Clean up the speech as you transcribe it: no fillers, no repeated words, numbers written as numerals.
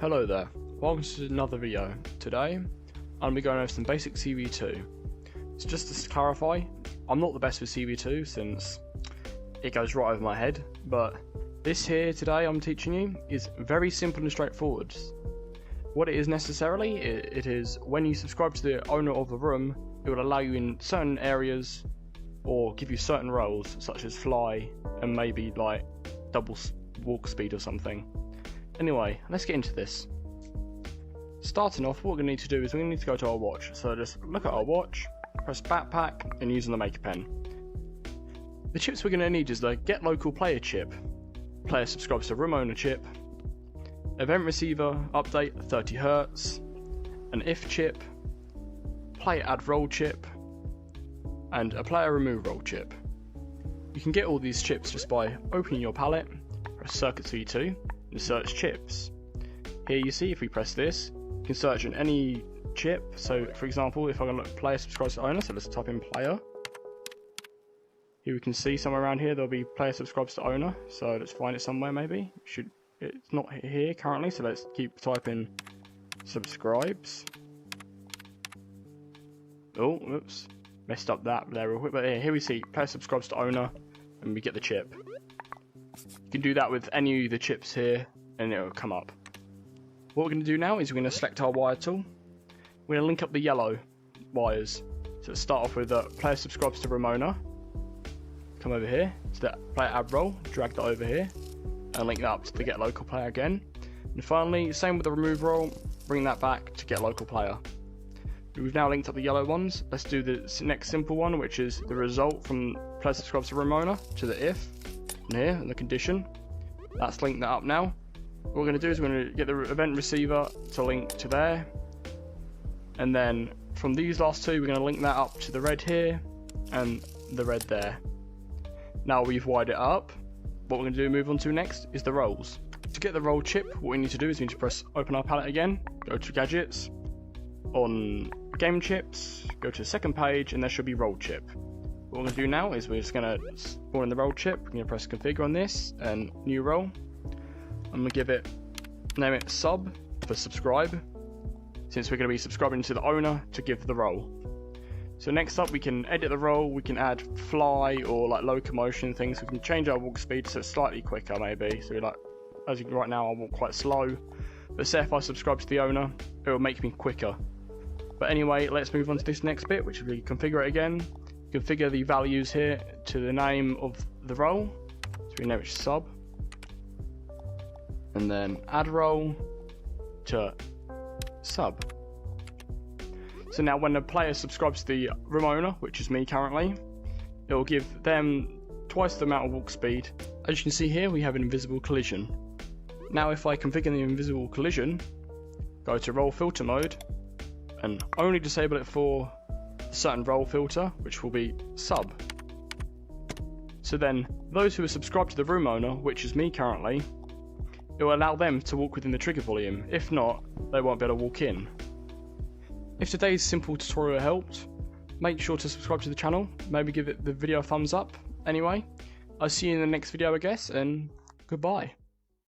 Hello there, welcome to another video. Today, I'm going to be going over some basic CV2. So just to clarify, I'm not the best with CV2 since it goes right over my head, but this here today I'm teaching you is very simple and straightforward. What it is necessarily, it is when you subscribe to the owner of the room, it will allow you in certain areas or give you certain roles such as fly and maybe like double walk speed or something. Anyway, let's get into this. Starting off, what we're going to need to do is we're going to need to go to our watch. So just look at our watch, press backpack and using the maker pen. The chips we're going to need is the get local player chip, player subscribes to room owner chip, event receiver update 30 Hz, an if chip, player add role chip, and a player remove role chip. You can get all these chips just by opening your palette, press circuit C2 and search chips. Here you see if we press this, you can search on any chip. So for example, if I can look player subscribes to owner, so let's type in player. Here we can see somewhere around here there'll be player subscribes to owner, so let's find it somewhere maybe. It's not here currently, so let's keep typing subscribes. Oh, oops, messed up that there real quick, but here we see player subscribes to owner and we get the chip. You can do that with any of the chips here and it will come up. What we're going to do now is we're going to select our wire tool. We're going to link up the yellow wires. So let's start off with player subscribes to Ramona. Come over here to that player add role, drag that over here and link that up to the get local player again. And finally, same with the remove role, bring that back to get local player. We've now linked up the yellow ones. Let's do the next simple one, which is the result from player subscribes to Ramona to the if. And here, and the condition. That's linked that up now. What we're going to do is we're going to get the event receiver to link to there. And then from these last two, we're going to link that up to the red here and the red there. Now we've wired it up. What we're going to do move on to next is the roles. To get the role chip, what we need to do is we need to press open our palette again, go to gadgets, on game chips, go to the second page and there should be role chip. What we're going to do now is we're just going to spawn in the role chip. We're going to press configure on this and new role. I'm going to give it, name it sub for subscribe, since we're going to be subscribing to the owner to give the role. So next up we can edit the role, we can add fly or like locomotion things. We can change our walk speed so it's slightly quicker maybe. So like, as you can right now I walk quite slow, but say if I subscribe to the owner it will make me quicker. But anyway, let's move on to this next bit, which will be configure it again. Configure the values here to the name of the role, so we name it sub, and then add role to sub. So now when the player subscribes to the room owner, which is me currently, it will give them twice the amount of walk speed. As you can see here, we have an invisible collision. Now if I configure the invisible collision, go to role filter mode and only disable it for certain role filter, which will be sub. So then those who are subscribed to the room owner, which is me currently, it will allow them to walk within the trigger volume. If not, they won't be able to walk in. If today's simple tutorial helped, make sure to subscribe to the channel, maybe give the video a thumbs up. Anyway, I'll see you in the next video I guess, and goodbye.